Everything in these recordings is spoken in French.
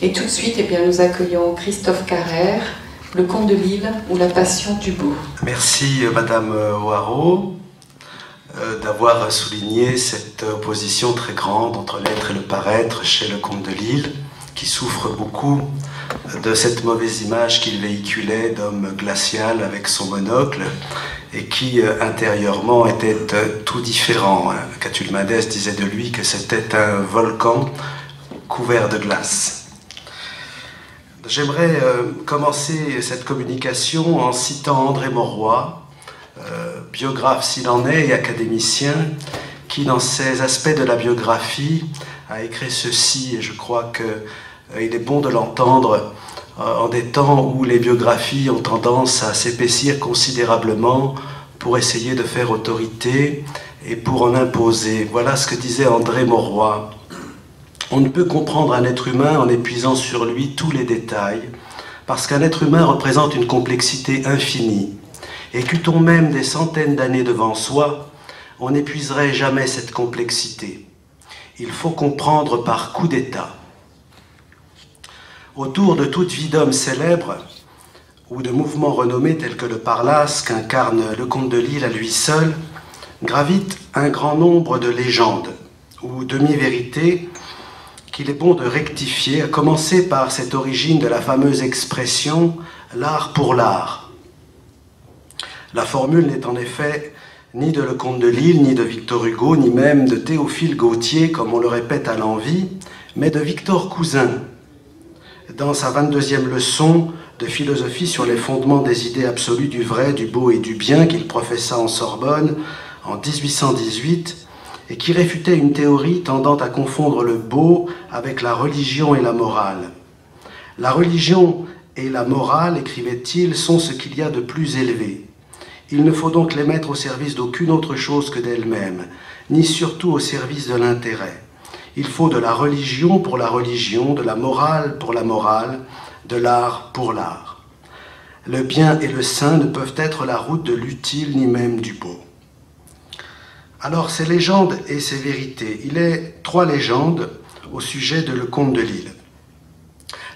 Et tout de suite, eh bien, nous accueillons Christophe Carrère, Le Comte de Lille ou La Passion du Beau. Merci Madame Hoareau d'avoir souligné cette opposition très grande entre l'être et le paraître chez Le Comte de Lille, qui souffre beaucoup de cette mauvaise image qu'il véhiculait d'homme glacial avec son monocle et qui intérieurement était tout différent. Catulle Mendes disait de lui que c'était un volcan couvert de glace. J'aimerais commencer cette communication en citant André Mauroy, biographe s'il en est et académicien, qui dans ses aspects de la biographie a écrit ceci, et je crois qu'il est bon de l'entendre en des temps où les biographies ont tendance à s'épaissir considérablement pour essayer de faire autorité et pour en imposer. Voilà ce que disait André Mauroy. On ne peut comprendre un être humain en épuisant sur lui tous les détails, parce qu'un être humain représente une complexité infinie, et qu'eût-on même des centaines d'années devant soi, on n'épuiserait jamais cette complexité. Il faut comprendre par coup d'état. Autour de toute vie d'homme célèbre, ou de mouvements renommés tels que le Parnasse qu'incarne le Comte de Lille à lui seul, gravite un grand nombre de légendes, ou demi-vérités, qu'il est bon de rectifier, à commencer par cette origine de la fameuse expression « l'art pour l'art ». La formule n'est en effet ni de Le Comte de Lille, ni de Victor Hugo, ni même de Théophile Gautier, comme on le répète à l'envi, mais de Victor Cousin, dans sa 22e leçon de philosophie sur les fondements des idées absolues du vrai, du beau et du bien qu'il professa en Sorbonne en 1818, et qui réfutait une théorie tendant à confondre le beau avec la religion et la morale. La religion et la morale, écrivait-il, sont ce qu'il y a de plus élevé. Il ne faut donc les mettre au service d'aucune autre chose que d'elles-mêmes, ni surtout au service de l'intérêt. Il faut de la religion pour la religion, de la morale pour la morale, de l'art pour l'art. Le bien et le saint ne peuvent être la route de l'utile ni même du beau. Alors, ces légendes et ces vérités, il est 3 légendes au sujet de Le Comte de Lille.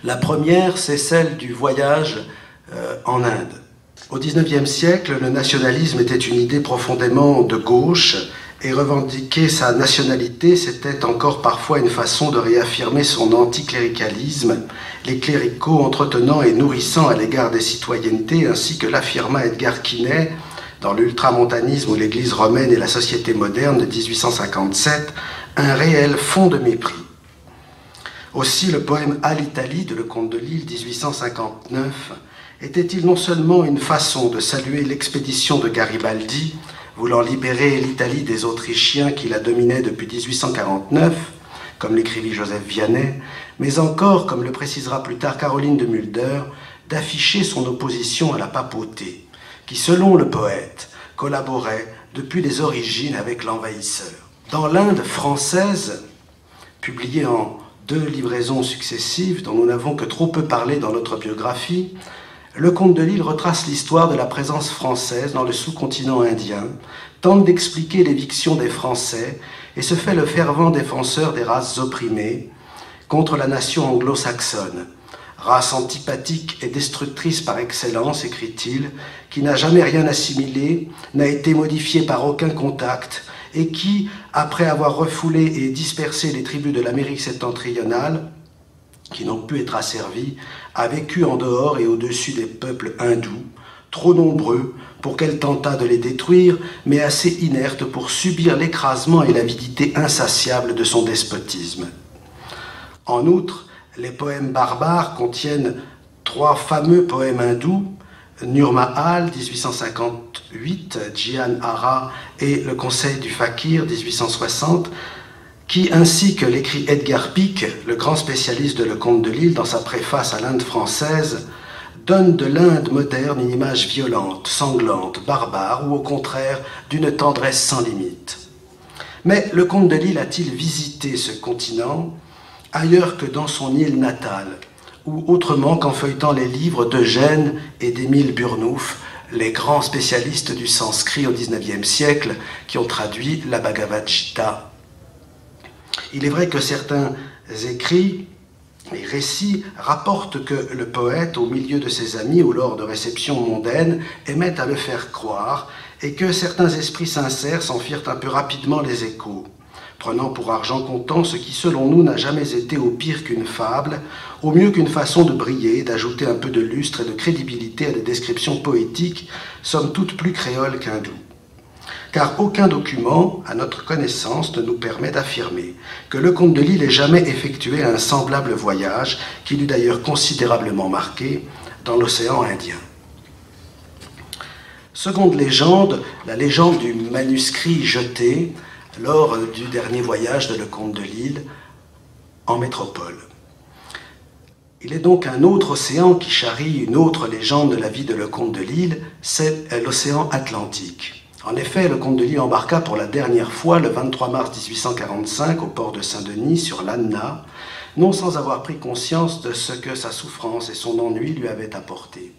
La première, c'est celle du voyage en Inde. Au XIXe siècle, le nationalisme était une idée profondément de gauche et revendiquer sa nationalité, c'était encore parfois une façon de réaffirmer son anticléricalisme, les cléricaux entretenant et nourrissant à l'égard des citoyennetés, ainsi que l'affirma Edgar Quinet dans l'ultramontanisme ou l'Église romaine et la société moderne de 1857, un réel fond de mépris. Aussi, le poème « À l'Italie » de Le Comte de Lille, 1859, était-il non seulement une façon de saluer l'expédition de Garibaldi, voulant libérer l'Italie des Autrichiens qui la dominaient depuis 1849, comme l'écrivit Joseph Vianney, mais encore, comme le précisera plus tard Caroline de Mulder, d'afficher son opposition à la papauté, qui, selon le poète, collaborait depuis les origines avec l'envahisseur. Dans l'Inde française, publiée en 2 livraisons successives, dont nous n'avons que trop peu parlé dans notre biographie, Le Comte de Lille retrace l'histoire de la présence française dans le sous-continent indien, tente d'expliquer l'éviction des Français et se fait le fervent défenseur des races opprimées contre la nation anglo-saxonne. Race antipathique et destructrice par excellence, écrit-il, qui n'a jamais rien assimilé, n'a été modifiée par aucun contact, et qui, après avoir refoulé et dispersé les tribus de l'Amérique septentrionale, qui n'ont pu être asservies, a vécu en dehors et au-dessus des peuples hindous, trop nombreux pour qu'elle tentât de les détruire, mais assez inertes pour subir l'écrasement et l'avidité insatiable de son despotisme. En outre, les poèmes barbares contiennent 3 fameux poèmes hindous, Nur Mahal, 1858, Jian Hara et Le Conseil du Fakir, 1860, qui, ainsi que l'écrit Edgar Pic, le grand spécialiste de Le Comte de Lille, dans sa préface à l'Inde française, donnent de l'Inde moderne une image violente, sanglante, barbare, ou au contraire, d'une tendresse sans limite. Mais Le Comte de Lille a-t-il visité ce continent ailleurs que dans son île natale, ou autrement qu'en feuilletant les livres d'Eugène et d'Émile Burnouf, les grands spécialistes du sanskrit au XIXe siècle qui ont traduit la Bhagavad Gita. Il est vrai que certains écrits Les récits rapportent que le poète, au milieu de ses amis ou lors de réceptions mondaines, aimait à le faire croire et que certains esprits sincères s'en firent un peu rapidement les échos, prenant pour argent comptant ce qui, selon nous, n'a jamais été au pire qu'une fable, au mieux qu'une façon de briller, d'ajouter un peu de lustre et de crédibilité à des descriptions poétiques, somme toute plus créoles qu'hindoues. Car aucun document, à notre connaissance, ne nous permet d'affirmer que le comte de Lille ait jamais effectué un semblable voyage, qui l'eût d'ailleurs considérablement marqué, dans l'océan Indien. Seconde légende, la légende du manuscrit jeté lors du dernier voyage de le comte de Lille en métropole. Il est donc un autre océan qui charrie une autre légende de la vie de le comte de Lille, c'est l'océan Atlantique. En effet, le comte de Lille embarqua pour la dernière fois le 23 mars 1845 au port de Saint-Denis sur l'Anna, non sans avoir pris conscience de ce que sa souffrance et son ennui lui avaient apporté.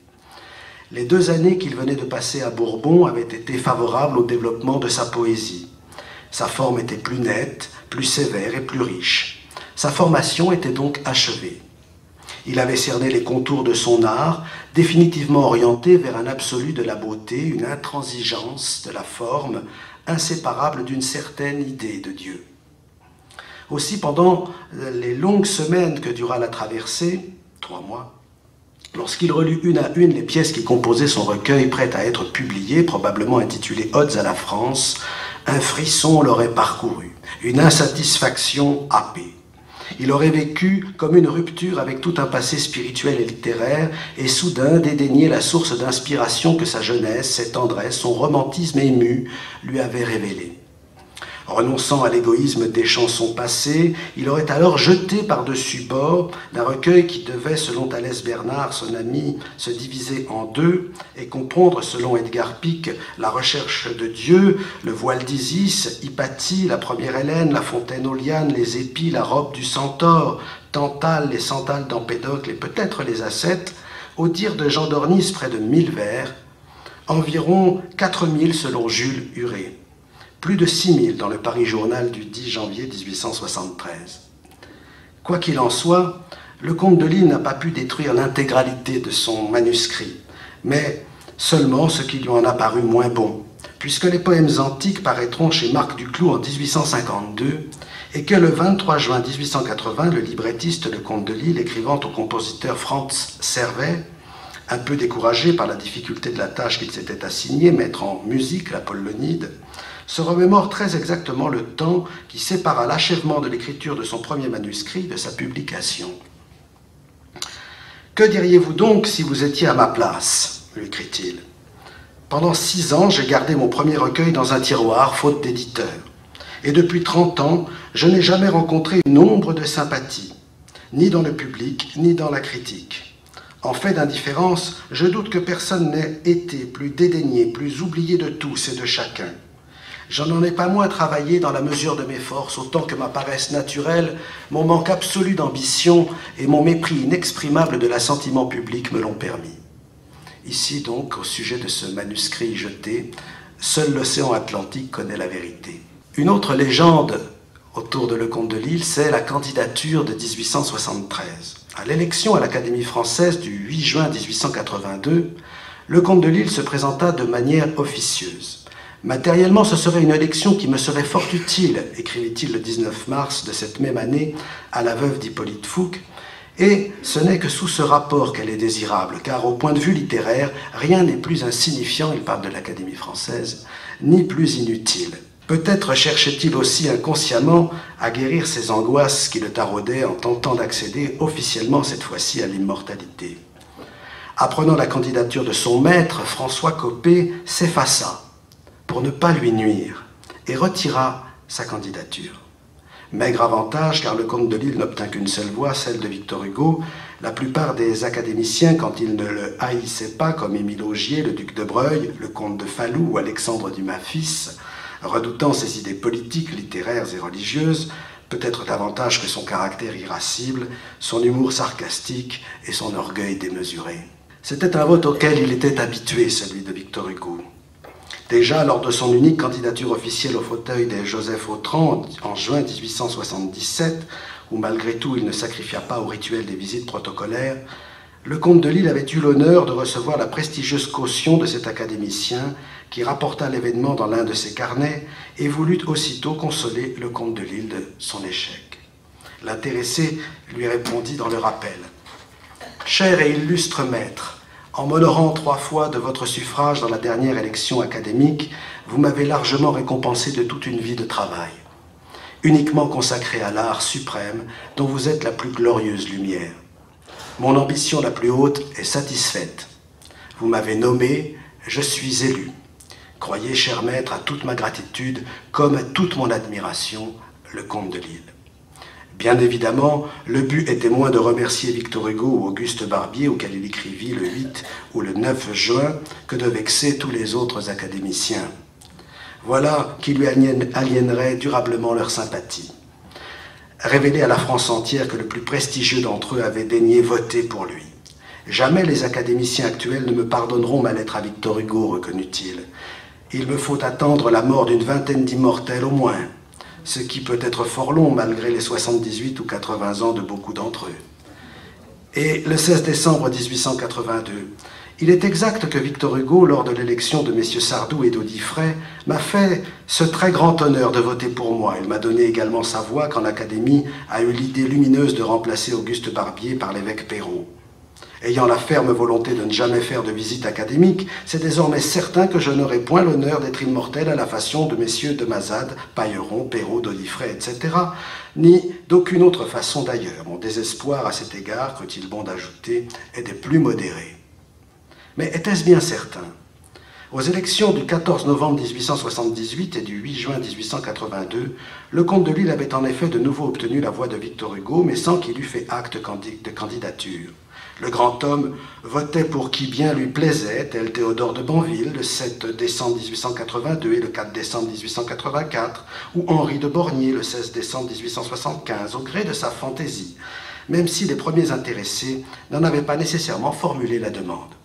Les 2 années qu'il venait de passer à Bourbon avaient été favorables au développement de sa poésie. Sa forme était plus nette, plus sévère et plus riche. Sa formation était donc achevée. Il avait cerné les contours de son art, définitivement orienté vers un absolu de la beauté, une intransigeance de la forme, inséparable d'une certaine idée de Dieu. Aussi, pendant les longues semaines que dura la traversée, 3 mois, lorsqu'il relut une à une les pièces qui composaient son recueil prêt à être publié, probablement intitulé « Odes à la France », un frisson l'aurait parcouru, une insatisfaction happée. Il aurait vécu comme une rupture avec tout un passé spirituel et littéraire et soudain dédaigné la source d'inspiration que sa jeunesse, ses tendresses, son romantisme ému lui avaient révélée. Renonçant à l'égoïsme des chansons passées, il aurait alors jeté par-dessus bord d'un recueil qui devait, selon Thalès Bernard, son ami, se diviser en 2 et comprendre, selon Edgar Pic, la recherche de Dieu, le voile d'Isis, Hypatie, la première Hélène, la fontaine Oliane, les épis, la robe du centaure, Tantale, les sandales d'Empédocle et peut-être les ascètes, au dire de Jean d'Ornis, près de 1000 vers, environ 4000 selon Jules Huret. Plus de 6000 dans le Paris Journal du 10 janvier 1873. Quoi qu'il en soit, le comte de Lille n'a pas pu détruire l'intégralité de son manuscrit, mais seulement ce qui lui en a paru moins bon, puisque les poèmes antiques paraîtront chez Marc Duclaux en 1852 et que le 23 juin 1880, le librettiste le comte de Lille, écrivant au compositeur Franz Servet, un peu découragé par la difficulté de la tâche qu'il s'était assignée, mettre en musique la Polonide, se remémore très exactement le temps qui sépara l'achèvement de l'écriture de son premier manuscrit de sa publication. « Que diriez-vous donc si vous étiez à ma place ?» lui écrit-il. « Pendant 6 ans, j'ai gardé mon premier recueil dans un tiroir, faute d'éditeur. Et depuis 30 ans, je n'ai jamais rencontré une ombre de sympathie, ni dans le public, ni dans la critique. En fait d'indifférence, je doute que personne n'ait été plus dédaigné, plus oublié de tous et de chacun. Je n'en ai pas moins travaillé dans la mesure de mes forces, autant que ma paresse naturelle, mon manque absolu d'ambition et mon mépris inexprimable de l'assentiment public me l'ont permis. » Ici donc, au sujet de ce manuscrit jeté, seul l'océan Atlantique connaît la vérité. Une autre légende autour de le comte de Lille, c'est la candidature de 1873. À l'élection à l'Académie française du 8 juin 1882, le comte de Lille se présenta de manière officieuse. Matériellement, ce serait une élection qui me serait fort utile, écrivit-il le 19 mars de cette même année à la veuve d'Hippolyte Fouque, et ce n'est que sous ce rapport qu'elle est désirable, car au point de vue littéraire, rien n'est plus insignifiant, il parle de l'Académie française, ni plus inutile. Peut-être cherchait-il aussi inconsciemment à guérir ses angoisses qui le taraudaient en tentant d'accéder officiellement cette fois-ci à l'immortalité. Apprenant la candidature de son maître, François Copé s'effaça pour ne pas lui nuire, et retira sa candidature. Maigre avantage, car le comte de Lille n'obtint qu'une seule voix, celle de Victor Hugo. La plupart des académiciens, quand ils ne le haïssaient pas, comme Émile Augier, le duc de Breuil, le comte de Falloux ou Alexandre Dumas fils, redoutant ses idées politiques, littéraires et religieuses, peut-être davantage que son caractère irascible, son humour sarcastique et son orgueil démesuré. C'était un vote auquel il était habitué, celui de Victor Hugo. Déjà, lors de son unique candidature officielle au fauteuil des Joseph Autran en juin 1877, où malgré tout il ne sacrifia pas au rituel des visites protocolaires, le comte de Lille avait eu l'honneur de recevoir la prestigieuse caution de cet académicien qui rapporta l'événement dans l'un de ses carnets et voulut aussitôt consoler le comte de Lille de son échec. L'intéressé lui répondit dans le rappel : « Cher et illustre maître, en m'honorant 3 fois de votre suffrage dans la dernière élection académique, vous m'avez largement récompensé de toute une vie de travail, uniquement consacrée à l'art suprême dont vous êtes la plus glorieuse lumière. Mon ambition la plus haute est satisfaite. Vous m'avez nommé, je suis élu. Croyez, cher maître, à toute ma gratitude, comme à toute mon admiration, le comte de Lille. » Bien évidemment, le but était moins de remercier Victor Hugo ou Auguste Barbier, auquel il écrivit le 8 ou le 9 juin, que de vexer tous les autres académiciens. Voilà qui lui aliénerait durablement leur sympathie. Révéler à la France entière que le plus prestigieux d'entre eux avait daigné voter pour lui. Jamais les académiciens actuels ne me pardonneront ma lettre à Victor Hugo, reconnut-il. Il me faut attendre la mort d'une vingtaine d'immortels au moins, ce qui peut être fort long malgré les 78 ou 80 ans de beaucoup d'entre eux. Et le 16 décembre 1882, il est exact que Victor Hugo, lors de l'élection de messieurs Sardou et d'Audifray, m'a fait ce très grand honneur de voter pour moi. Il m'a donné également sa voix quand l'Académie a eu l'idée lumineuse de remplacer Auguste Barbier par l'évêque Perrault. Ayant la ferme volonté de ne jamais faire de visite académique, c'est désormais certain que je n'aurai point l'honneur d'être immortel à la façon de messieurs de Mazade, Pailleron, Perrault, d'Audifray, etc., ni d'aucune autre façon d'ailleurs. Mon désespoir à cet égard, crut-il bon d'ajouter, est des plus modérés. Mais était-ce bien certain? Aux élections du 14 novembre 1878 et du 8 juin 1882, le comte de Lille avait en effet de nouveau obtenu la voix de Victor Hugo, mais sans qu'il eût fait acte de candidature. Le grand homme votait pour qui bien lui plaisait, tel Théodore de Banville, le 7 décembre 1882 et le 4 décembre 1884, ou Henri de Bornier, le 16 décembre 1875, au gré de sa fantaisie, même si les premiers intéressés n'en avaient pas nécessairement formulé la demande.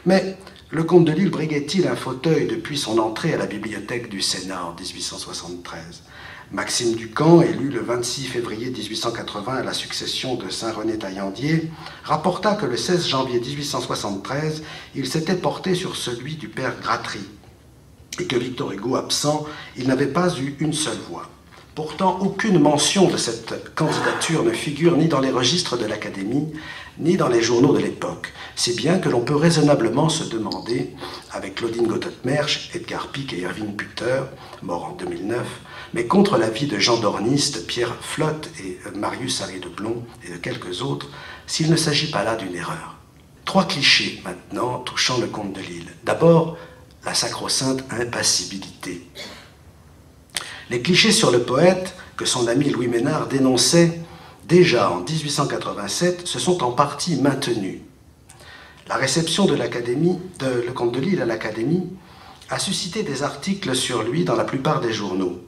Mais le comte de Lille briguait-il un fauteuil depuis son entrée à la bibliothèque du Sénat en 1873 ? Maxime Ducamp, élu le 26 février 1880 à la succession de Saint-René Taillandier, rapporta que le 16 janvier 1873, il s'était porté sur celui du père Gratry, et que Victor Hugo absent, il n'avait pas eu une seule voix. Pourtant, aucune mention de cette candidature ne figure ni dans les registres de l'Académie, ni dans les journaux de l'époque, si bien que l'on peut raisonnablement se demander, avec Claudine Gotthmersch, Edgar Pic et Irving Putter, morts en 2009, mais contre l'avis de Jean Dorniste, Pierre Flotte et Marius Harry de Blond et de quelques autres, s'il ne s'agit pas là d'une erreur. 3 clichés maintenant touchant le comte de Lille. D'abord, la sacro-sainte impassibilité. Les clichés sur le poète que son ami Louis Ménard dénonçait déjà en 1887 se sont en partie maintenus. La réception de le comte de Lille à l'Académie a suscité des articles sur lui dans la plupart des journaux.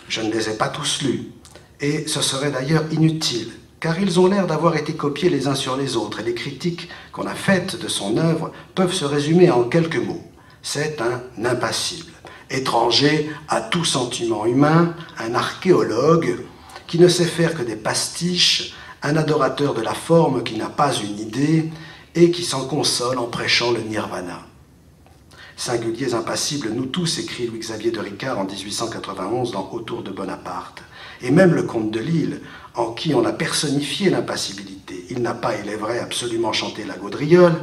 Je ne les ai pas tous lus, et ce serait d'ailleurs inutile, car ils ont l'air d'avoir été copiés les uns sur les autres, et les critiques qu'on a faites de son œuvre peuvent se résumer en quelques mots. C'est un impassible, étranger à tout sentiment humain, un archéologue qui ne sait faire que des pastiches, un adorateur de la forme qui n'a pas une idée et qui s'en console en prêchant le nirvana. Singuliers impassibles, nous tous, écrit Louis-Xavier de Ricard en 1891 dans Autour de Bonaparte. Et même le comte de Lille, en qui on a personnifié l'impassibilité. Il n'a pas, il est vrai, absolument chanté la gaudriole,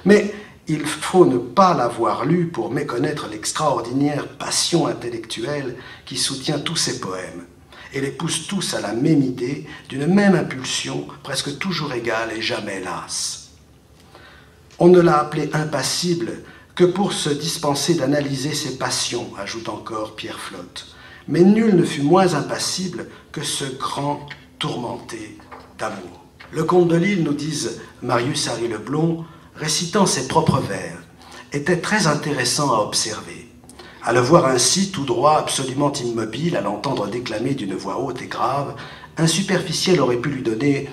mais il faut ne pas l'avoir lu pour méconnaître l'extraordinaire passion intellectuelle qui soutient tous ses poèmes et les pousse tous à la même idée, d'une même impulsion, presque toujours égale et jamais lasse. On ne l'a appelé impassible que pour se dispenser d'analyser ses passions, ajoute encore Pierre Flotte. Mais nul ne fut moins impassible que ce grand tourmenté d'amour. Le comte de Lille, nous disent Marius Harry Leblond, récitant ses propres vers, était très intéressant à observer. À le voir ainsi, tout droit, absolument immobile, à l'entendre déclamer d'une voix haute et grave, un superficiel aurait pu lui donner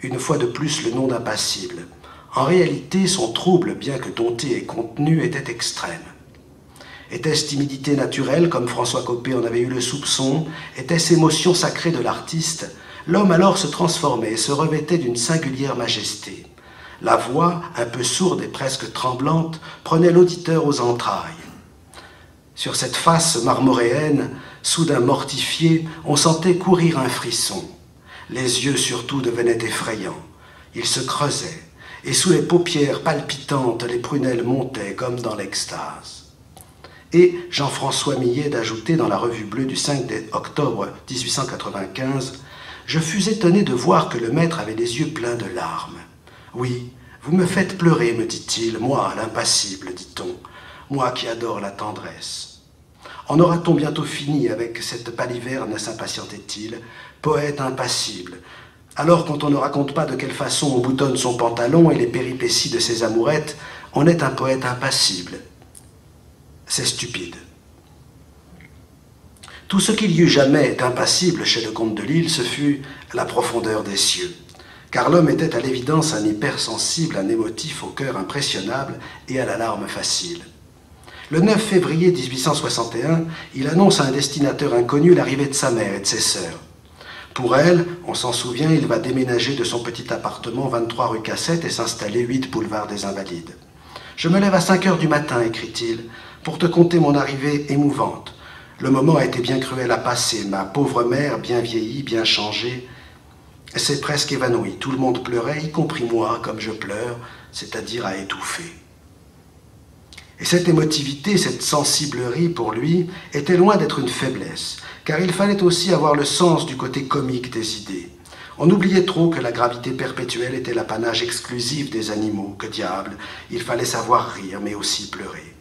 une fois de plus le nom d'impassible. En réalité, son trouble, bien que dompté et contenu, était extrême. Était-ce timidité naturelle, comme François Copé en avait eu le soupçon? Était-ce émotion sacrée de l'artiste? L'homme alors se transformait et se revêtait d'une singulière majesté. La voix, un peu sourde et presque tremblante, prenait l'auditeur aux entrailles. Sur cette face marmoréenne, soudain mortifiée, on sentait courir un frisson. Les yeux surtout devenaient effrayants. Ils se creusaient, et sous les paupières palpitantes, les prunelles montaient comme dans l'extase. Et Jean-François Millet d'ajouter dans la Revue Bleue du 5 octobre 1895 « Je fus étonné de voir que le maître avait les yeux pleins de larmes. Oui, vous me faites pleurer, me dit-il, moi, l'impassible, dit-on, moi qui adore la tendresse. En aura-t-on bientôt fini avec cette baliverne, s'impatientait-il, poète impassible. Alors quand on ne raconte pas de quelle façon on boutonne son pantalon et les péripéties de ses amourettes, on est un poète impassible. C'est stupide. » Tout ce qu'il y eut jamais d'impassible chez le comte de Lille, ce fut la profondeur des cieux. Car l'homme était à l'évidence un hypersensible, un émotif au cœur impressionnable et à la larme facile. Le 9 février 1861, il annonce à un destinateur inconnu l'arrivée de sa mère et de ses sœurs. Pour elle, on s'en souvient, il va déménager de son petit appartement 23 rue Cassette et s'installer 8 boulevard des Invalides. « Je me lève à 5 heures du matin, écrit-il, pour te conter mon arrivée émouvante. Le moment a été bien cruel à passer, ma pauvre mère, bien vieillie, bien changée, s'est presque évanouie. Tout le monde pleurait, y compris moi, comme je pleure, c'est-à-dire à étouffer. » Et cette émotivité, cette sensiblerie pour lui, était loin d'être une faiblesse, car il fallait aussi avoir le sens du côté comique des idées. On oubliait trop que la gravité perpétuelle était l'apanage exclusif des animaux, que diable, il fallait savoir rire, mais aussi pleurer.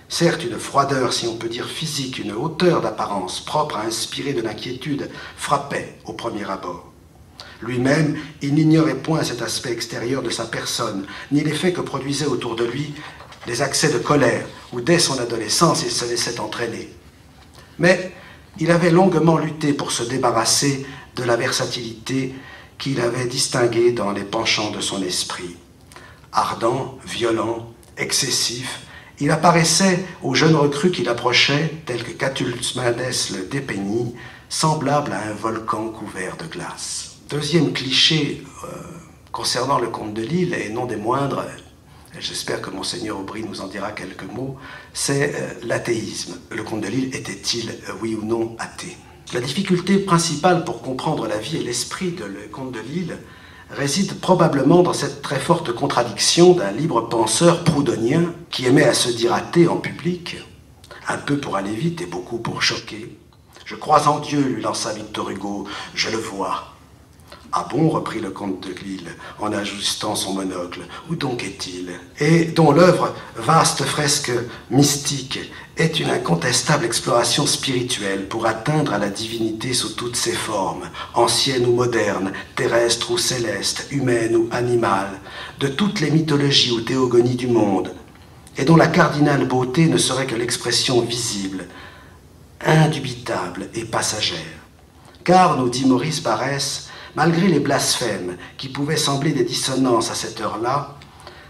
Certes, une froideur, si on peut dire physique, une hauteur d'apparence propre à inspirer de l'inquiétude, frappait au premier abord. Lui-même, il n'ignorait point cet aspect extérieur de sa personne, ni l'effet que produisaient autour de lui les accès de colère, où dès son adolescence il se laissait entraîner. Mais il avait longuement lutté pour se débarrasser de la versatilité qu'il avait distinguée dans les penchants de son esprit. Ardent, violent, excessif, il apparaissait aux jeunes recrues qu'il approchait, tel que Catullus Mendes le dépeignit, semblable à un volcan couvert de glace. Deuxième cliché concernant le comte de Lille, et non des moindres, j'espère que Monseigneur Aubry nous en dira quelques mots, c'est l'athéisme. Le comte de Lille était-il, oui ou non, athée? La difficulté principale pour comprendre la vie et l'esprit de le comte de Lille réside probablement dans cette très forte contradiction d'un libre penseur proudhonien qui aimait à se dire athée en public, un peu pour aller vite et beaucoup pour choquer. « Je crois en Dieu », lui lança Victor Hugo, « je le vois ». « Ah bon ?» reprit le comte de Lille, en ajustant son monocle. « Où donc est-il » Et dont l'œuvre, vaste fresque mystique, est une incontestable exploration spirituelle pour atteindre à la divinité sous toutes ses formes, anciennes ou modernes, terrestres ou célestes, humaines ou animales, de toutes les mythologies ou théogonies du monde, et dont la cardinale beauté ne serait que l'expression visible, indubitable et passagère. Car, nous dit Maurice Barrès, malgré les blasphèmes qui pouvaient sembler des dissonances à cette heure-là,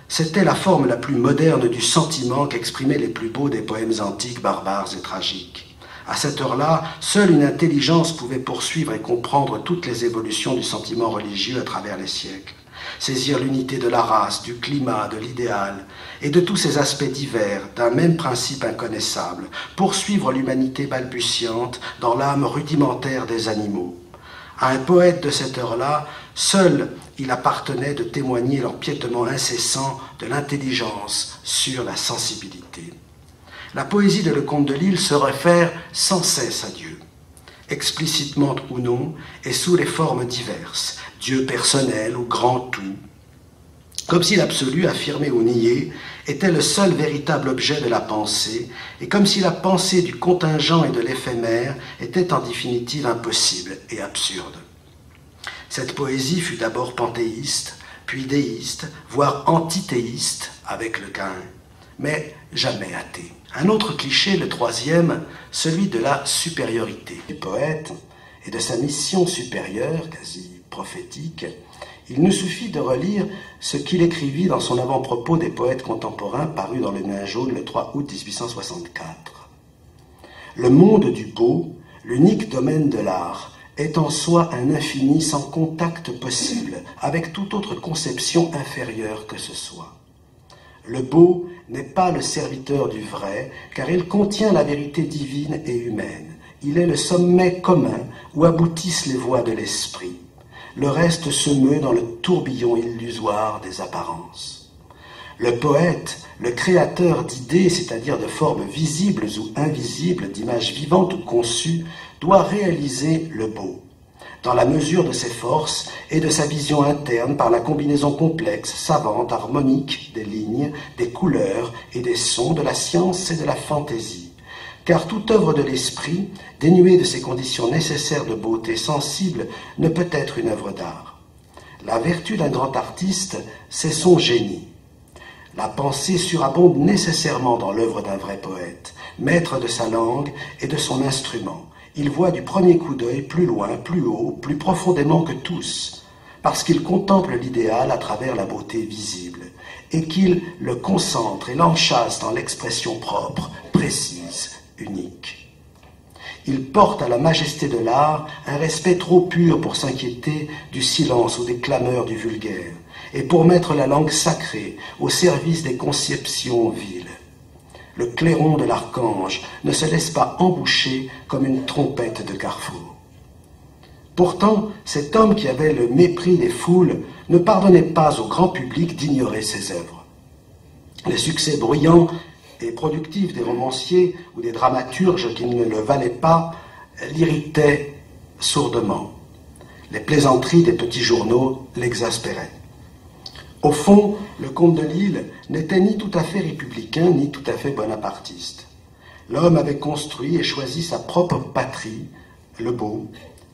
c'était la forme la plus moderne du sentiment qu'exprimaient les plus beaux des poèmes antiques, barbares et tragiques. À cette heure-là, seule une intelligence pouvait poursuivre et comprendre toutes les évolutions du sentiment religieux à travers les siècles, saisir l'unité de la race, du climat, de l'idéal, et de tous ces aspects divers d'un même principe inconnaissable, poursuivre l'humanité balbutiante dans l'âme rudimentaire des animaux. À un poète de cette heure-là, seul il appartenait de témoigner l'empiètement incessant de l'intelligence sur la sensibilité. La poésie de Le Comte de Lille se réfère sans cesse à Dieu, explicitement ou non, et sous les formes diverses, Dieu personnel ou grand tout, comme si l'absolu, affirmé ou nié, était le seul véritable objet de la pensée, et comme si la pensée du contingent et de l'éphémère était en définitive impossible et absurde. Cette poésie fut d'abord panthéiste, puis déiste, voire antithéiste avec le Caïn, mais jamais athée. Un autre cliché, le troisième, celui de la supériorité du poète et de sa mission supérieure, quasi prophétique. Il nous suffit de relire ce qu'il écrivit dans son avant-propos des poètes contemporains paru dans le Nain jaune le 3 août 1864. « Le monde du beau, l'unique domaine de l'art, est en soi un infini sans contact possible avec toute autre conception inférieure que ce soit. Le beau n'est pas le serviteur du vrai, car il contient la vérité divine et humaine. Il est le sommet commun où aboutissent les voies de l'esprit. Le reste se meut dans le tourbillon illusoire des apparences. Le poète, le créateur d'idées, c'est-à-dire de formes visibles ou invisibles, d'images vivantes ou conçues, doit réaliser le beau, dans la mesure de ses forces et de sa vision interne par la combinaison complexe, savante, harmonique des lignes, des couleurs et des sons, de la science et de la fantaisie. Car toute œuvre de l'esprit, dénuée de ces conditions nécessaires de beauté sensible, ne peut être une œuvre d'art. La vertu d'un grand artiste, c'est son génie. La pensée surabonde nécessairement dans l'œuvre d'un vrai poète, maître de sa langue et de son instrument. Il voit du premier coup d'œil plus loin, plus haut, plus profondément que tous, parce qu'il contemple l'idéal à travers la beauté visible, et qu'il le concentre et l'enchâsse dans l'expression propre, précise, unique. Il porte à la majesté de l'art un respect trop pur pour s'inquiéter du silence ou des clameurs du vulgaire, et pour mettre la langue sacrée au service des conceptions viles. Le clairon de l'archange ne se laisse pas emboucher comme une trompette de carrefour. Pourtant, cet homme qui avait le mépris des foules ne pardonnait pas au grand public d'ignorer ses œuvres. Les succès bruyants et productifs des romanciers ou des dramaturges qui ne le valaient pas l'irritaient sourdement. Les plaisanteries des petits journaux l'exaspéraient. Au fond, le comte de Lille n'était ni tout à fait républicain, ni tout à fait bonapartiste. L'homme avait construit et choisi sa propre patrie, le beau,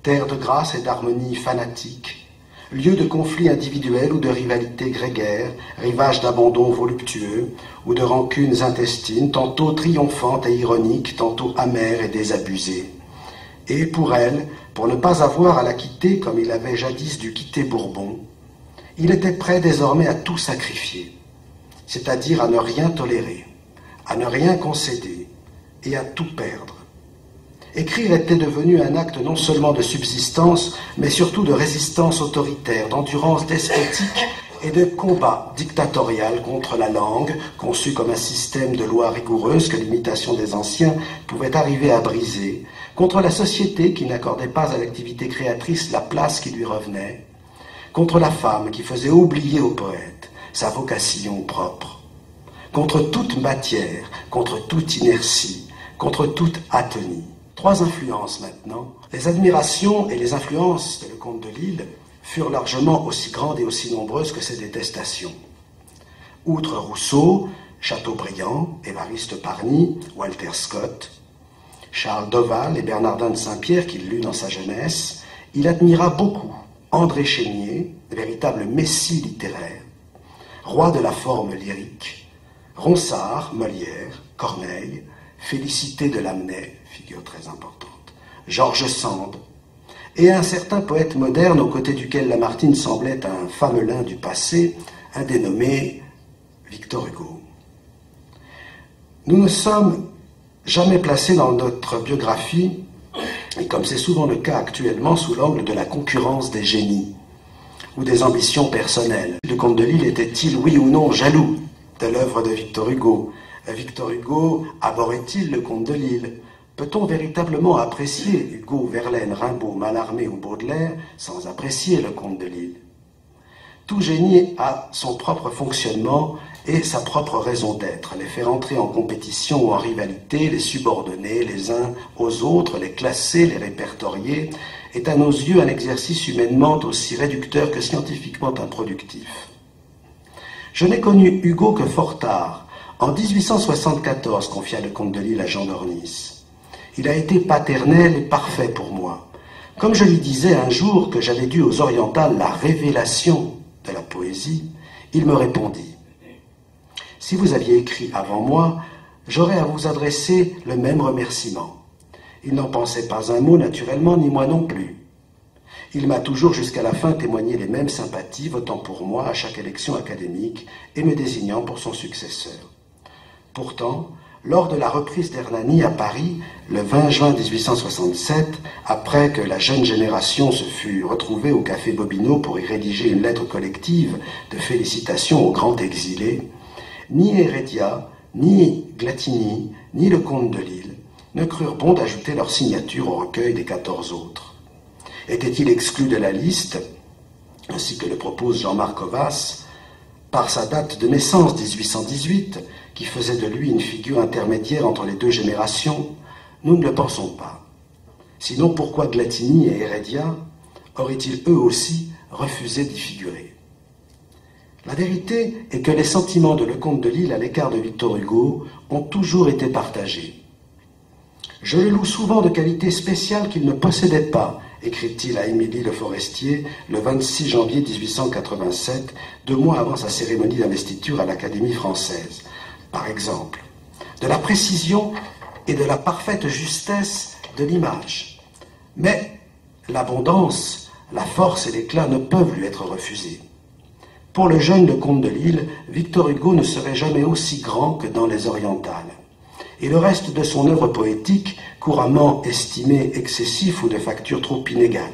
terre de grâce et d'harmonie fanatique, lieu de conflits individuels ou de rivalités grégaires, rivage d'abandon voluptueux ou de rancunes intestines, tantôt triomphantes et ironiques, tantôt amères et désabusées. Et pour elle, pour ne pas avoir à la quitter comme il avait jadis dû quitter Bourbon, il était prêt désormais à tout sacrifier, c'est-à-dire à ne rien tolérer, à ne rien concéder et à tout perdre. Écrire était devenu un acte non seulement de subsistance, mais surtout de résistance autoritaire, d'endurance despotique et de combat dictatorial contre la langue, conçue comme un système de lois rigoureuses que l'imitation des anciens pouvait arriver à briser, contre la société qui n'accordait pas à l'activité créatrice la place qui lui revenait, contre la femme qui faisait oublier au poète sa vocation propre, contre toute matière, contre toute inertie, contre toute atonie. Trois influences maintenant. Les admirations et les influences de Lecomte de Lille furent largement aussi grandes et aussi nombreuses que ses détestations. Outre Rousseau, Chateaubriand, Évariste Parny, Walter Scott, Charles Dauval et Bernardin de Saint-Pierre qu'il lut dans sa jeunesse, il admira beaucoup André Chénier, véritable messie littéraire, roi de la forme lyrique, Ronsard, Molière, Corneille, Félicité de Lamennais, figure très importante, George Sand, et un certain poète moderne aux côtés duquel Lamartine semblait un famelin du passé, un dénommé Victor Hugo. Nous ne sommes jamais placés dans notre biographie, et comme c'est souvent le cas actuellement, sous l'angle de la concurrence des génies ou des ambitions personnelles. Le comte de Lille était-il, oui ou non, jaloux de l'œuvre de Victor Hugo? Victor Hugo abhorrait-il le comte de Lille? Peut-on véritablement apprécier Hugo, Verlaine, Rimbaud, Mallarmé ou Baudelaire sans apprécier le comte de Lille? Tout génie a son propre fonctionnement et sa propre raison d'être, les faire entrer en compétition ou en rivalité, les subordonner les uns aux autres, les classer, les répertorier, est à nos yeux un exercice humainement aussi réducteur que scientifiquement improductif. Je n'ai connu Hugo que fort tard, en 1874, confia le comte de Lille à Jean d'Ornis. Il a été paternel et parfait pour moi. Comme je lui disais un jour que j'avais dû aux orientales la révélation de la poésie, il me répondit: « Si vous aviez écrit avant moi, j'aurais à vous adresser le même remerciement. » Il n'en pensait pas un mot naturellement, ni moi non plus. Il m'a toujours jusqu'à la fin témoigné les mêmes sympathies, votant pour moi à chaque élection académique et me désignant pour son successeur. Pourtant, lors de la reprise d'Hernani à Paris, le 20 juin 1867, après que la jeune génération se fut retrouvée au café Bobino pour y rédiger une lettre collective de félicitations au grand exilé, ni Heredia, ni Glatini, ni le comte de Lille ne crurent bon d'ajouter leur signature au recueil des 14 autres. Était-il exclu de la liste, ainsi que le propose Jean-Marc Ovas, par sa date de naissance 1818, qui faisait de lui une figure intermédiaire entre les deux générations? Nous ne le pensons pas. Sinon, pourquoi Glatini et Heredia auraient-ils eux aussi refusé d'y figurer? La vérité est que les sentiments de Lecomte de Lille à l'égard de Victor Hugo ont toujours été partagés. « Je le loue souvent de qualités spéciales qu'il ne possédait pas », écrit-il à Émilie Le Forestier le 26 janvier 1887, 2 mois avant sa cérémonie d'investiture à l'Académie française. Par exemple, de la précision et de la parfaite justesse de l'image. Mais l'abondance, la force et l'éclat ne peuvent lui être refusés. Pour le jeune Lecomte de Lille, Victor Hugo ne serait jamais aussi grand que dans les orientales. Et le reste de son œuvre poétique, couramment estimé excessif ou de facture trop inégale.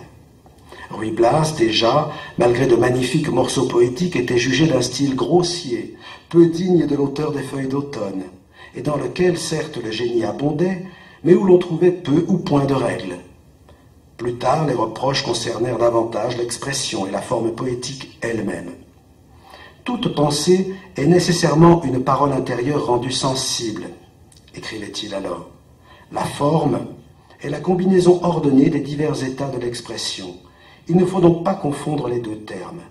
Ruy Blas, déjà, malgré de magnifiques morceaux poétiques, était jugé d'un style grossier, peu digne de l'auteur des Feuilles d'automne, et dans lequel, certes, le génie abondait, mais où l'on trouvait peu ou point de règles. Plus tard, les reproches concernèrent davantage l'expression et la forme poétique elle-même. Toute pensée est nécessairement une parole intérieure rendue sensible, écrivait-il alors. La forme est la combinaison ordonnée des divers états de l'expression. Il ne faut donc pas confondre les deux termes.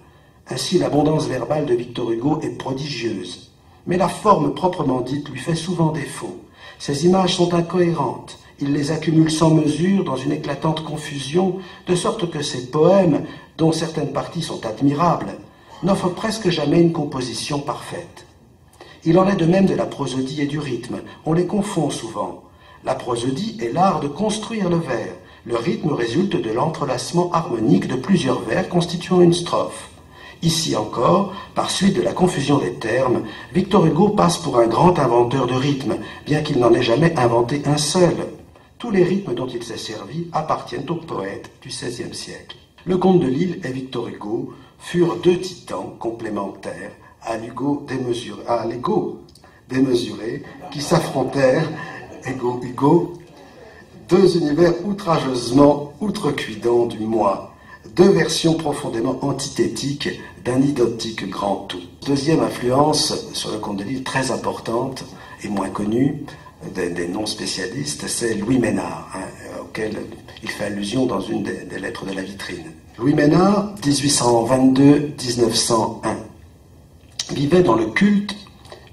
Ainsi, l'abondance verbale de Victor Hugo est prodigieuse, mais la forme proprement dite lui fait souvent défaut. Ses images sont incohérentes, il les accumule sans mesure dans une éclatante confusion, de sorte que ses poèmes, dont certaines parties sont admirables, n'offrent presque jamais une composition parfaite. Il en est de même de la prosodie et du rythme, on les confond souvent. La prosodie est l'art de construire le vers, le rythme résulte de l'entrelacement harmonique de plusieurs vers constituant une strophe. Ici encore, par suite de la confusion des termes, Victor Hugo passe pour un grand inventeur de rythme, bien qu'il n'en ait jamais inventé un seul. Tous les rythmes dont il s'est servi appartiennent aux poètes du XVIe siècle. Lecomte de Lille et Victor Hugo furent deux titans complémentaires à l'ego démesuré qui s'affrontèrent, Hugo, deux univers outrageusement outrecuidants du moi, deux versions profondément antithétiques d'un identique grand tout. Deuxième influence sur Lecomte de Lille très importante et moins connue des non-spécialistes, c'est Louis Ménard, auquel il fait allusion dans une des lettres de la vitrine. Louis Ménard, 1822-1901, vivait dans le culte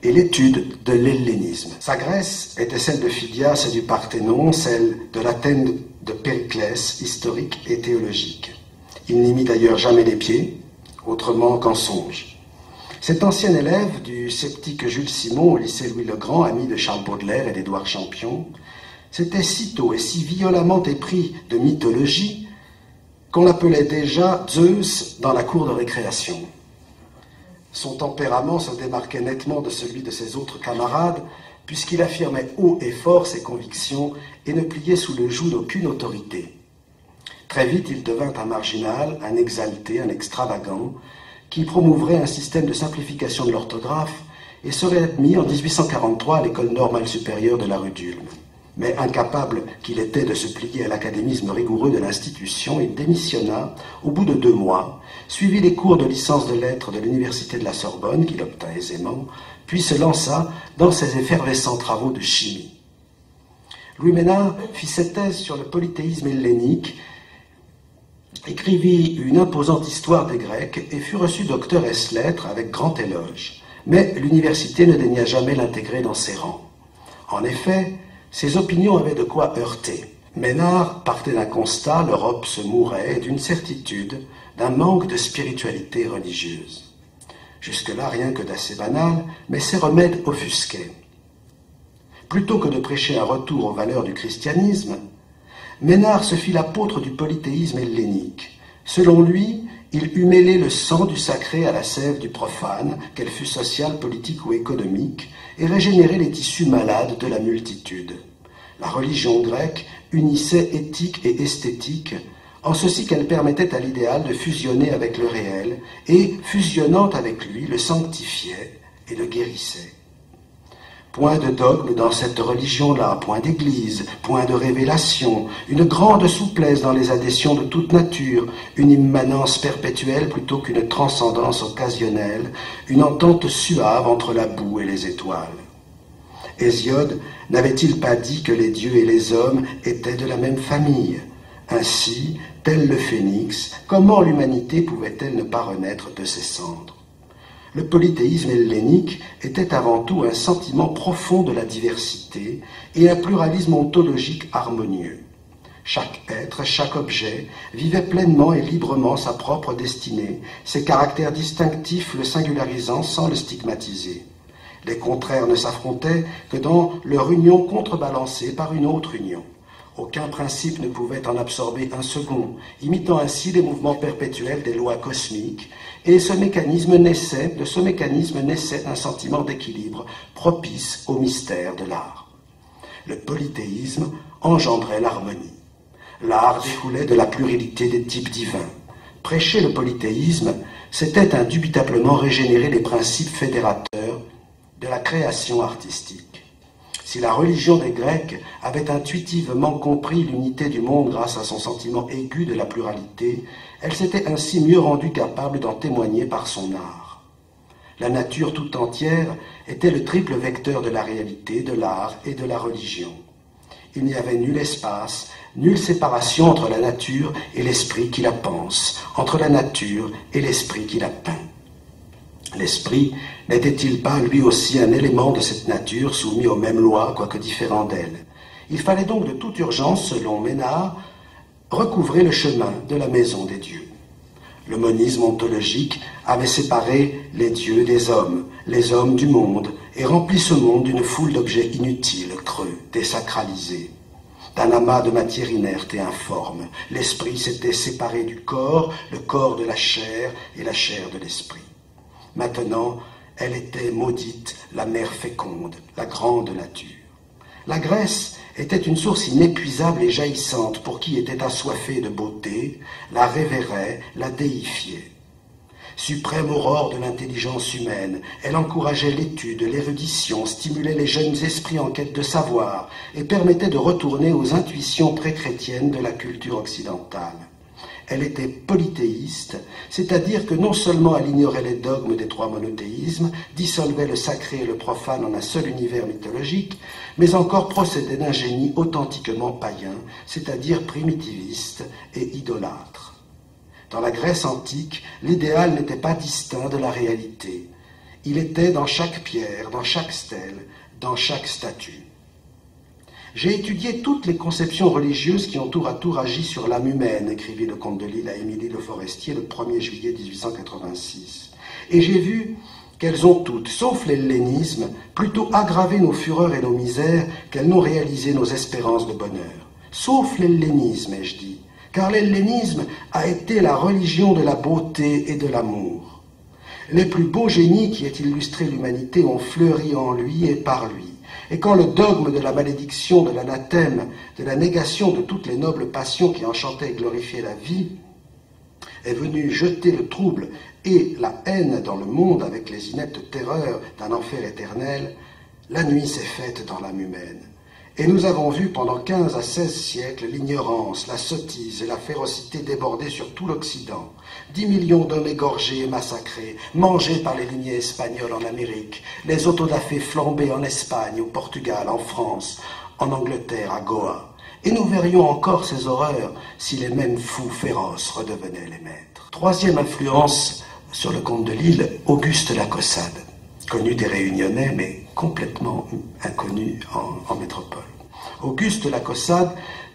et l'étude de l'hellénisme. Sa Grèce était celle de Phidias et du Parthénon, celle de l'Athènes de Périclès, historique et théologique. Il n'y mit d'ailleurs jamais les pieds, autrement qu'en songe. Cet ancien élève du sceptique Jules Simon au lycée Louis-le-Grand, ami de Charles Baudelaire et d'Édouard Champion, s'était si tôt et si violemment épris de mythologie qu'on l'appelait déjà Zeus dans la cour de récréation. Son tempérament se démarquait nettement de celui de ses autres camarades, puisqu'il affirmait haut et fort ses convictions et ne pliait sous le joug d'aucune autorité. Très vite, il devint un marginal, un exalté, un extravagant, qui promouvrait un système de simplification de l'orthographe et serait admis en 1843 à l'école normale supérieure de la rue d'Ulm. Mais incapable qu'il était de se plier à l'académisme rigoureux de l'institution, il démissionna au bout de 2 mois, suivit les cours de licence de lettres de l'université de la Sorbonne, qu'il obtint aisément, puis se lança dans ses effervescents travaux de chimie. Louis Ménard fit ses thèses sur le polythéisme hellénique, écrivit une imposante histoire des Grecs et fut reçu docteur ès lettres avec grand éloge. Mais l'université ne daigna jamais l'intégrer dans ses rangs. En effet, ses opinions avaient de quoi heurter. Ménard partait d'un constat, l'Europe se mourait, et d'une certitude, d'un manque de spiritualité religieuse. Jusque-là, rien que d'assez banal, mais ses remèdes offusquaient. Plutôt que de prêcher un retour aux valeurs du christianisme, Ménard se fit l'apôtre du polythéisme hellénique. Selon lui, Il eût mêlé le sang du sacré à la sève du profane, qu'elle fût sociale, politique ou économique, et régénéré les tissus malades de la multitude. La religion grecque unissait éthique et esthétique, en ceci qu'elle permettait à l'idéal de fusionner avec le réel, et, fusionnant avec lui, le sanctifiait et le guérissait. Point de dogme dans cette religion-là, point d'église, point de révélation, une grande souplesse dans les adhésions de toute nature, une immanence perpétuelle plutôt qu'une transcendance occasionnelle, une entente suave entre la boue et les étoiles. Hésiode n'avait-il pas dit que les dieux et les hommes étaient de la même famille? Ainsi, tel le phénix, comment l'humanité pouvait-elle ne pas renaître de ses cendres? Le polythéisme hellénique était avant tout un sentiment profond de la diversité et un pluralisme ontologique harmonieux. Chaque être, chaque objet vivait pleinement et librement sa propre destinée, ses caractères distinctifs le singularisant sans le stigmatiser. Les contraires ne s'affrontaient que dans leur union contrebalancée par une autre union. Aucun principe ne pouvait en absorber un second, imitant ainsi les mouvements perpétuels des lois cosmiques, et de ce mécanisme naissait un sentiment d'équilibre propice au mystère de l'art. Le polythéisme engendrait l'harmonie. L'art découlait de la pluralité des types divins. Prêcher le polythéisme, c'était indubitablement régénérer les principes fédérateurs de la création artistique. Si la religion des Grecs avait intuitivement compris l'unité du monde grâce à son sentiment aigu de la pluralité, elle s'était ainsi mieux rendue capable d'en témoigner par son art. La nature tout entière était le triple vecteur de la réalité, de l'art et de la religion. Il n'y avait nul espace, nulle séparation entre la nature et l'esprit qui la pense, entre la nature et l'esprit qui la peint. L'esprit n'était-il pas lui aussi un élément de cette nature soumis aux mêmes lois, quoique différent d'elle? Il fallait donc de toute urgence, selon Ménard, recouvrer le chemin de la maison des dieux. Le monisme ontologique avait séparé les dieux des hommes, les hommes du monde, et rempli ce monde d'une foule d'objets inutiles, creux, désacralisés. D'un amas de matière inerte et informe, l'esprit s'était séparé du corps, le corps de la chair et la chair de l'esprit. Maintenant, elle était maudite, la mère féconde, la grande nature. La Grèce était une source inépuisable et jaillissante pour qui était assoiffé de beauté, la révérait, la déifiait. Suprême aurore de l'intelligence humaine, elle encourageait l'étude, l'érudition, stimulait les jeunes esprits en quête de savoir et permettait de retourner aux intuitions pré-chrétiennes de la culture occidentale. Elle était polythéiste, c'est-à-dire que non seulement elle ignorait les dogmes des trois monothéismes, dissolvait le sacré et le profane en un seul univers mythologique, mais encore procédait d'un génie authentiquement païen, c'est-à-dire primitiviste et idolâtre. Dans la Grèce antique, l'idéal n'était pas distinct de la réalité. Il était dans chaque pierre, dans chaque stèle, dans chaque statue. J'ai étudié toutes les conceptions religieuses qui ont tour à tour agi sur l'âme humaine, écrivit le comte de Lille à Émilie Le Forestier le 1er juillet 1886. Et j'ai vu qu'elles ont toutes, sauf l'hellénisme, plutôt aggravé nos fureurs et nos misères qu'elles n'ont réalisé nos espérances de bonheur. Sauf l'hellénisme, ai-je dit, car l'hellénisme a été la religion de la beauté et de l'amour. Les plus beaux génies qui aient illustré l'humanité ont fleuri en lui et par lui. Et quand le dogme de la malédiction, de l'anathème, de la négation de toutes les nobles passions qui enchantaient et glorifiaient la vie, est venu jeter le trouble et la haine dans le monde avec les ineptes terreurs d'un enfer éternel, la nuit s'est faite dans l'âme humaine. Et nous avons vu pendant 15 à 16 siècles l'ignorance, la sottise et la férocité déborder sur tout l'Occident. 10 millions d'hommes égorgés et massacrés, mangés par les lignées espagnoles en Amérique, les autodafés flambés en Espagne, au Portugal, en France, en Angleterre, à Goa. Et nous verrions encore ces horreurs si les mêmes fous féroces redevenaient les maîtres. Troisième influence sur le comte de Lille, Auguste La Caussade, connu des Réunionnais, mais complètement inconnu en métropole. Auguste La Caussade,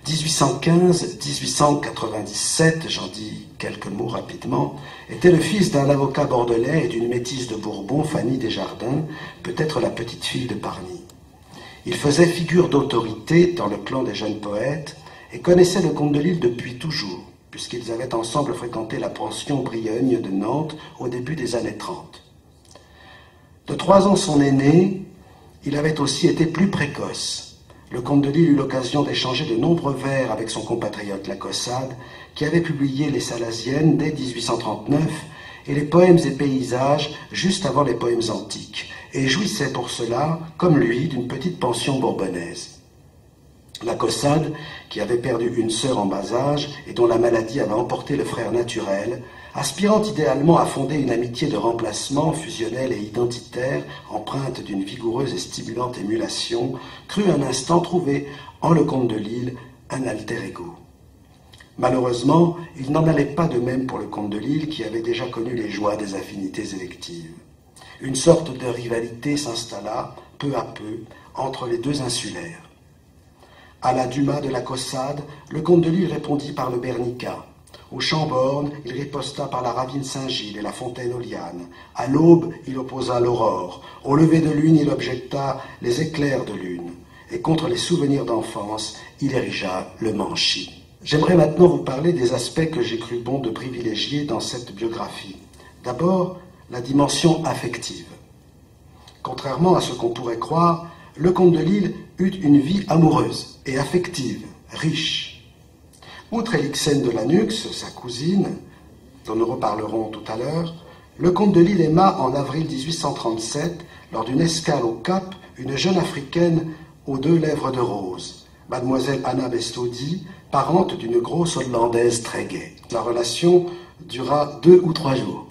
1815-1897, j'en dis quelques mots rapidement, était le fils d'un avocat bordelais et d'une métisse de Bourbon, Fanny Desjardins, peut-être la petite fille de Parny. Il faisait figure d'autorité dans le clan des jeunes poètes et connaissait le comte de Lille depuis toujours. puisqu'ils avaient ensemble fréquenté la pension Briogne de Nantes au début des années 30. De 3 ans son aîné, il avait aussi été plus précoce. Le comte de Lille eut l'occasion d'échanger de nombreux vers avec son compatriote La Caussade, qui avait publié Les Salasiennes dès 1839 et les poèmes et paysages juste avant les poèmes antiques, et jouissait pour cela, comme lui, d'une petite pension bourbonnaise. La Caussade, qui avait perdu une sœur en bas âge et dont la maladie avait emporté le frère naturel, aspirant idéalement à fonder une amitié de remplacement fusionnelle et identitaire, empreinte d'une vigoureuse et stimulante émulation, crut un instant trouver en le comte de Lille un alter ego. Malheureusement, il n'en allait pas de même pour le comte de Lille, qui avait déjà connu les joies des affinités électives. Une sorte de rivalité s'installa, peu à peu, entre les deux insulaires. À la Dumas de la Caussade, le comte de Lille répondit par le Bernica. Au Chambord, il riposta par la ravine Saint-Gilles et la fontaine aux lianes. À l'aube, il opposa l'aurore. Au lever de lune, il objecta les éclairs de lune. Et contre les souvenirs d'enfance, il érigea le Manchi. J'aimerais maintenant vous parler des aspects que j'ai cru bon de privilégier dans cette biographie. D'abord, la dimension affective. Contrairement à ce qu'on pourrait croire, le comte de Lille eut une vie amoureuse et affective, riche. Outre Élixène de Lanux, sa cousine, dont nous reparlerons tout à l'heure, le comte de Lille aima en avril 1837, lors d'une escale au Cap, une jeune africaine aux 2 lèvres de rose, mademoiselle Anna Bestodi, parente d'une grosse Hollandaise très gaie. La relation dura 2 ou 3 jours.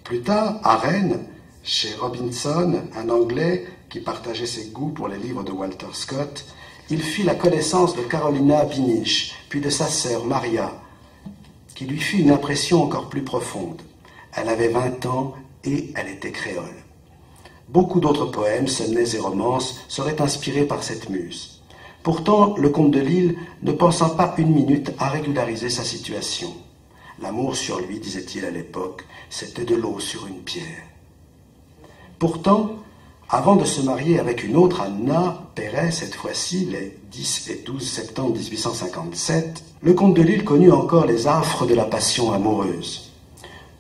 Plus tard, à Rennes, chez Robinson, un Anglais qui partageait ses goûts pour les livres de Walter Scott, il fit la connaissance de Carolina Biniche, puis de sa sœur Maria, qui lui fit une impression encore plus profonde. Elle avait 20 ans et elle était créole. Beaucoup d'autres poèmes, sonnets et romances seraient inspirés par cette muse. Pourtant, le comte de Lille ne pensa pas une minute à régulariser sa situation. L'amour sur lui, disait-il à l'époque, c'était de l'eau sur une pierre. Pourtant, avant de se marier avec une autre Anna Perret, cette fois-ci, les 10 et 12 septembre 1857, le comte de Lille connut encore les affres de la passion amoureuse.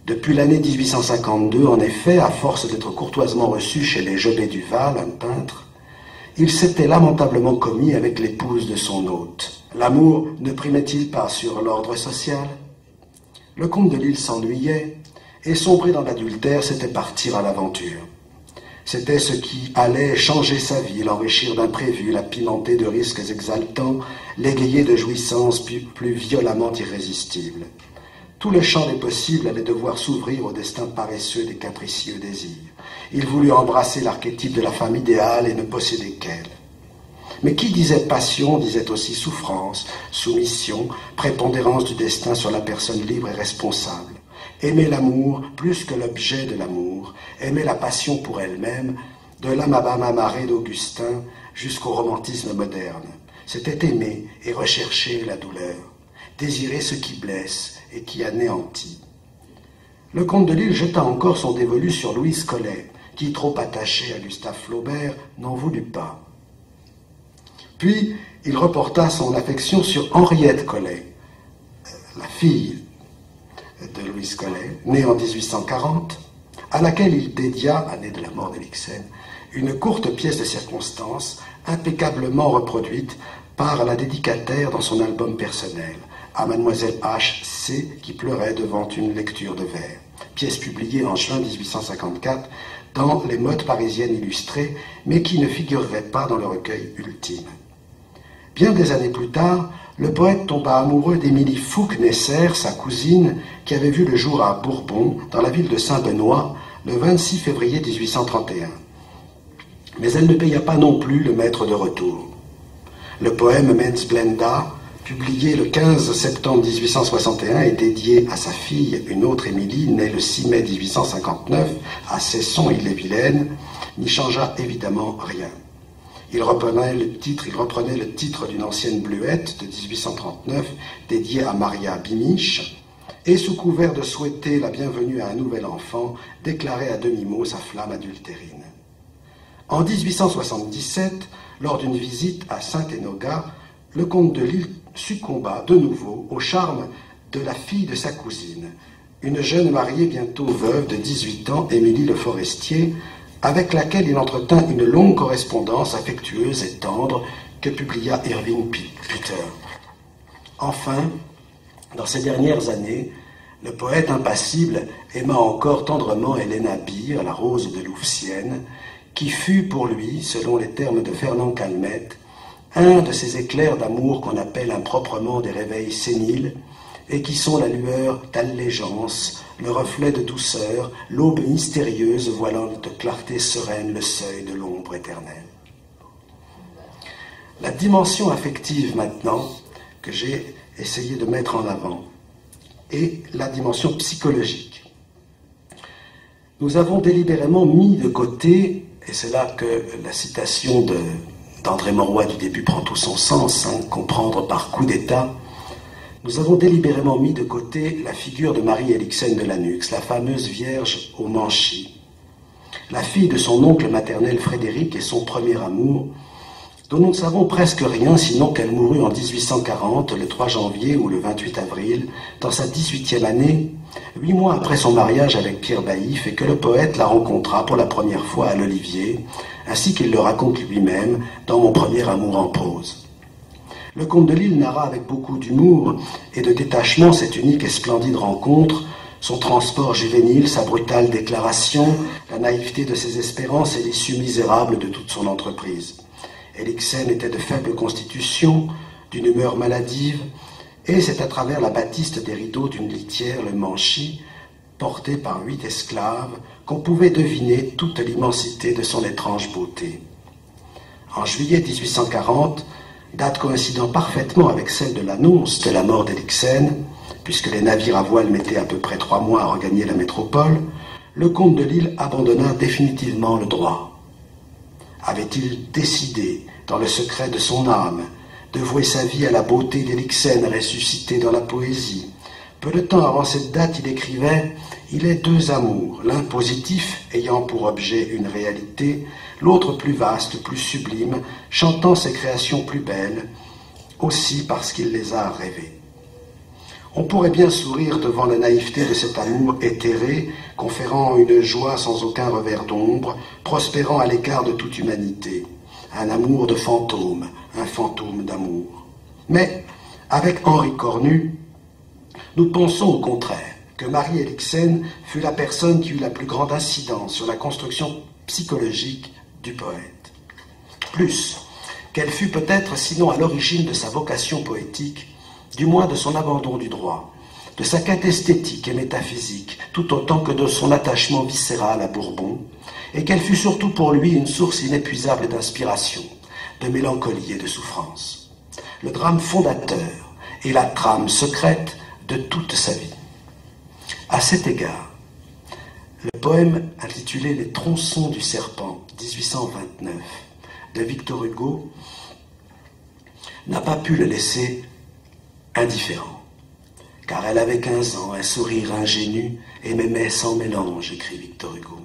Depuis l'année 1852, en effet, à force d'être courtoisement reçu chez les Jobé Duval, un peintre, il s'était lamentablement commis avec l'épouse de son hôte. L'amour ne primait-il pas sur l'ordre social? Le comte de Lille s'ennuyait, et sombrer dans l'adultère, c'était partir à l'aventure. C'était ce qui allait changer sa vie, l'enrichir d'imprévus, la pimenter de risques exaltants, l'égayer de jouissances plus violemment irrésistibles. Tout le champ des possibles allait devoir s'ouvrir au destin paresseux des capricieux désirs. Il voulut embrasser l'archétype de la femme idéale et ne posséder qu'elle. Mais qui disait passion disait aussi souffrance, soumission, prépondérance du destin sur la personne libre et responsable. Aimer l'amour plus que l'objet de l'amour, aimer la passion pour elle-même, de l'Amabama marée d'Augustin jusqu'au romantisme moderne. C'était aimer et rechercher la douleur, désirer ce qui blesse et qui anéantit. Le comte de Lille jeta encore son dévolu sur Louise Collet, qui, trop attachée à Gustave Flaubert, n'en voulut pas. Puis, il reporta son affection sur Henriette Collet, la fille de Louise Collet, née en 1840, à laquelle il dédia, année de la mort d'Élixène, une courte pièce de circonstance impeccablement reproduite par la dédicataire dans son album personnel, à mademoiselle H.C. qui pleurait devant une lecture de vers. Pièce publiée en juin 1854 dans les Modes parisiennes illustrées, mais qui ne figurerait pas dans le recueil ultime. Bien des années plus tard, le poète tomba amoureux d'Émilie Fouque-Nesser, sa cousine, qui avait vu le jour à Bourbon, dans la ville de Saint-Benoît, le 26 février 1831. Mais elle ne paya pas non plus le maître de retour. Le poème Mens Blenda, publié le 15 septembre 1861 et dédié à sa fille, une autre Émilie, née le 6 mai 1859, à Cesson-Ille-et-Vilaine, n'y changea évidemment rien. Il reprenait le titre d'une ancienne bleuette de 1839, dédiée à Maria Biniche, et sous couvert de souhaiter la bienvenue à un nouvel enfant, déclarait à demi-mot sa flamme adultérine. En 1877, lors d'une visite à Saint-Enogat, le comte de Lille succomba de nouveau au charme de la fille de sa cousine, une jeune mariée bientôt veuve de 18 ans, Émilie Le Forestier, avec laquelle il entretint une longue correspondance affectueuse et tendre que publia Irving Peter. Enfin, dans ces dernières années, le poète impassible aima encore tendrement Helena Beer, la rose de Louveciennes, qui fut pour lui, selon les termes de Fernand Calmette, un de ces éclairs d'amour qu'on appelle improprement des réveils séniles, et qui sont la lueur d'allégeance, le reflet de douceur, l'aube mystérieuse voilant de clarté sereine le seuil de l'ombre éternelle. La dimension affective maintenant, que j'ai essayé de mettre en avant, est la dimension psychologique. Nous avons délibérément mis de côté, et c'est là que la citation d'André Mauroy du début prend tout son sens, comprendre par coup d'État, nous avons délibérément mis de côté la figure de Marie Elixène de Lanux, la fameuse Vierge au Manchi, la fille de son oncle maternel Frédéric et son premier amour, dont nous ne savons presque rien, sinon qu'elle mourut en 1840, le 3 janvier ou le 28 avril, dans sa 18e année, 8 mois après son mariage avec Pierre Baillif, et que le poète la rencontra pour la première fois à l'Olivier, ainsi qu'il le raconte lui-même dans Mon premier amour en prose. Le comte de Lille narra avec beaucoup d'humour et de détachement cette unique et splendide rencontre, son transport juvénile, sa brutale déclaration, la naïveté de ses espérances et l'issue misérable de toute son entreprise. Elixène était de faible constitution, d'une humeur maladive, et c'est à travers la batiste des rideaux d'une litière, le Manchi, portée par 8 esclaves, qu'on pouvait deviner toute l'immensité de son étrange beauté. En juillet 1840, date coïncidant parfaitement avec celle de l'annonce de la mort d'Elixène, puisque les navires à voile mettaient à peu près 3 mois à regagner la métropole, le comte de Lille abandonna définitivement le droit. Avait-il décidé, dans le secret de son âme, de vouer sa vie à la beauté d'Elixène ressuscitée dans la poésie? Peu de temps avant cette date, il écrivait « Il est 2 amours, l'un positif, ayant pour objet une réalité, l'autre plus vaste, plus sublime, chantant ses créations plus belles, aussi parce qu'il les a rêvées. » On pourrait bien sourire devant la naïveté de cet amour éthéré, conférant une joie sans aucun revers d'ombre, prospérant à l'écart de toute humanité. Un amour de fantôme, un fantôme d'amour. Mais, avec Henri Cornu, nous pensons au contraire que Marie Elixène fut la personne qui eut la plus grande incidence sur la construction psychologique du poète. Plus, qu'elle fut peut-être, sinon à l'origine de sa vocation poétique, du moins de son abandon du droit, de sa quête esthétique et métaphysique, tout autant que de son attachement viscéral à Bourbon, et qu'elle fut surtout pour lui une source inépuisable d'inspiration, de mélancolie et de souffrance. Le drame fondateur et la trame secrète de toute sa vie. À cet égard, le poème intitulé « Les tronçons du serpent » 1829 de Victor Hugo n'a pas pu le laisser indifférent, car elle avait 15 ans, un sourire ingénu et m'aimait sans mélange, écrit Victor Hugo.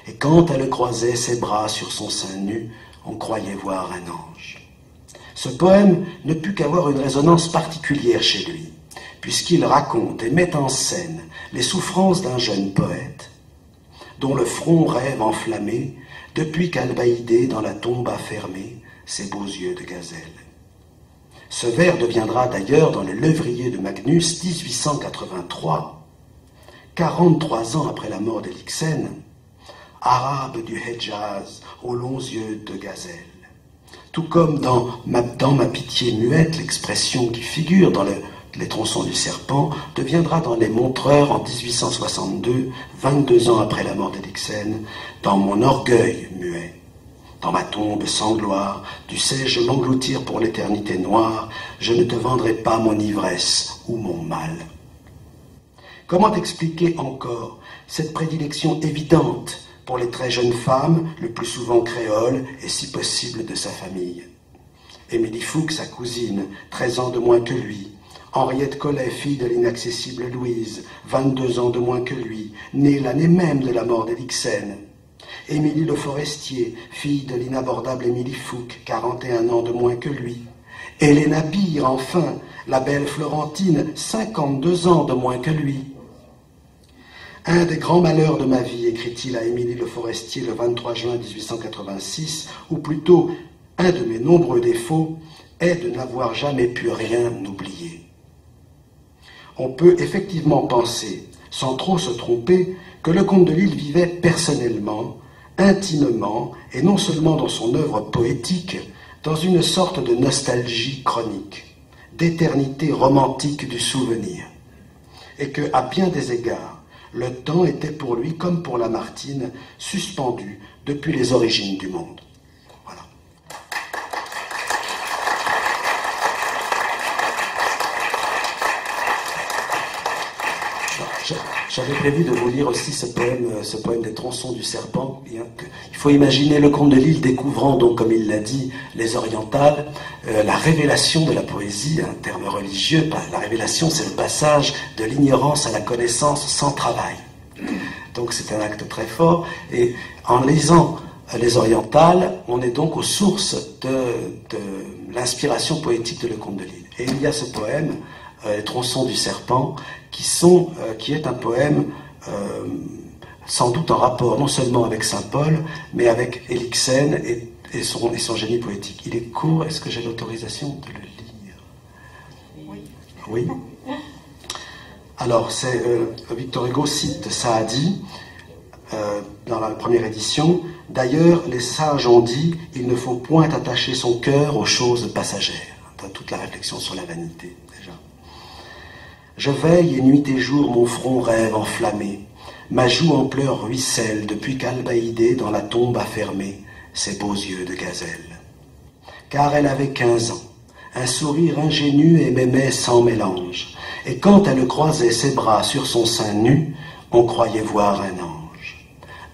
Et quand elle croisait ses bras sur son sein nu, on croyait voir un ange. Ce poème ne put qu'avoir une résonance particulière chez lui, puisqu'il raconte et met en scène les souffrances d'un jeune poète, dont le front rêve enflammé, depuis qu'Albaïdé dans la tombe a fermé ses beaux yeux de gazelle. Ce vers deviendra d'ailleurs dans le Lévrier de Magnus 1883, 43 ans après la mort d'Elixène, arabe du Hedjaz aux longs yeux de gazelle. Tout comme dans ma pitié muette, l'expression qui figure dans les tronçons du serpent deviendra dans les Montreurs en 1862, 22 ans après la mort d'Elixène, dans mon orgueil muet. Dans ma tombe sans gloire, tu sais, je m'engloutir pour l'éternité noire, je ne te vendrai pas mon ivresse ou mon mal. Comment expliquer encore cette prédilection évidente pour les très jeunes femmes, le plus souvent créoles et si possible de sa famille? Émilie Fouque, sa cousine, 13 ans de moins que lui. Henriette Collet, fille de l'inaccessible Louise, 22 ans de moins que lui, née l'année même de la mort d'Elixène. Émilie Le Forestier, fille de l'inabordable Émilie Fouque, 41 ans de moins que lui. Helena Beer, enfin, la belle Florentine, 52 ans de moins que lui. Un des grands malheurs de ma vie, écrit-il à Émilie Le Forestier le 23 juin 1886, ou plutôt un de mes nombreux défauts, est de n'avoir jamais pu rien oublier. On peut effectivement penser, sans trop se tromper, que le comte de Lille vivait personnellement, intimement, et non seulement dans son œuvre poétique, dans une sorte de nostalgie chronique, d'éternité romantique du souvenir, et que, à bien des égards, le temps était pour lui, comme pour Lamartine, suspendu depuis les origines du monde. Voilà. J'avais prévu de vous lire aussi ce poème des Tronçons du Serpent. Il faut imaginer le comte de Lille découvrant, donc, comme il l'a dit, les orientales, la révélation de la poésie, un terme religieux. La révélation, c'est le passage de l'ignorance à la connaissance sans travail. Donc c'est un acte très fort. Et en lisant les orientales, on est donc aux sources de l'inspiration poétique de le comte de Lille. Et il y a ce poème, les Tronçons du Serpent, qui est un poème sans doute en rapport non seulement avec Saint Paul, mais avec Élixène et son génie poétique. Il est court, est-ce que j'ai l'autorisation de le lire? Oui. Alors, Victor Hugo cite Saadi dans la première édition. D'ailleurs, les sages ont dit, il ne faut point attacher son cœur aux choses passagères. Dans toute la réflexion sur la vanité, déjà. Je veille et nuit et jour mon front rêve enflammé. Ma joue en pleurs ruisselle depuis qu'Albaïdé dans la tombe a fermé ses beaux yeux de gazelle. Car elle avait 15 ans, un sourire ingénu et m'aimait sans mélange. Et quand elle croisait ses bras sur son sein nu, on croyait voir un ange.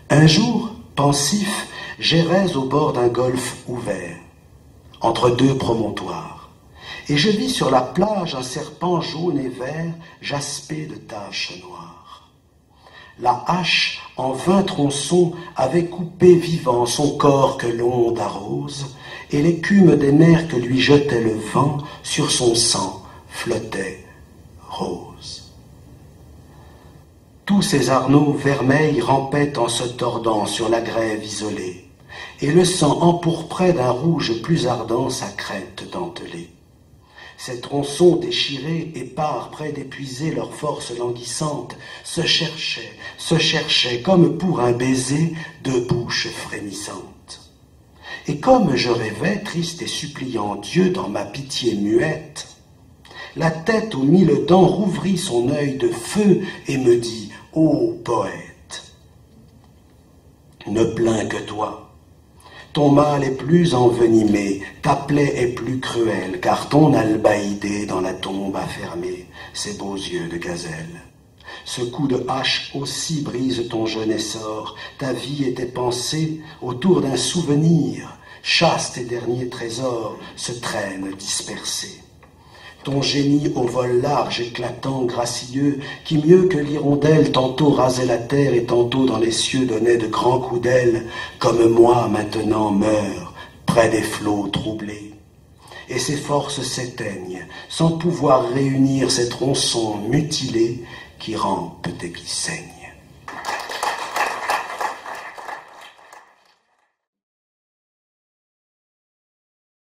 Un jour, pensif, j'errais au bord d'un golfe ouvert, entre deux promontoires, et je vis sur la plage un serpent jaune et vert, jaspé de taches noires. La hache, en 20 tronçons, avait coupé vivant son corps que l'onde arrose, et l'écume des mers que lui jetait le vent sur son sang flottait rose. Tous ces arneaux vermeils rampaient en se tordant sur la grève isolée, et le sang empourprait d'un rouge plus ardent sa crête dentelée. Ces tronçons déchirés, épars près d'épuiser leur force languissante, se cherchaient comme pour un baiser de bouche frémissante. Et comme je rêvais, triste et suppliant Dieu dans ma pitié muette, la tête aux 1000 dents rouvrit son œil de feu et me dit « Ô poète, ne plains que toi. Ton mal est plus envenimé, ta plaie est plus cruelle, car ton Albaïdé dans la tombe a fermé ses beaux yeux de gazelle. Ce coup de hache aussi brise ton jeune essor, ta vie et tes pensées autour d'un souvenir, chaste et dernier trésor, se traînent dispersés. Ton génie au vol large, éclatant, gracieux, qui mieux que l'hirondelle tantôt rasait la terre et tantôt dans les cieux donnait de grands coups d'aile, comme moi maintenant meurt près des flots troublés. Et ses forces s'éteignent, sans pouvoir réunir ces tronçons mutilés qui rampent et qui saignent.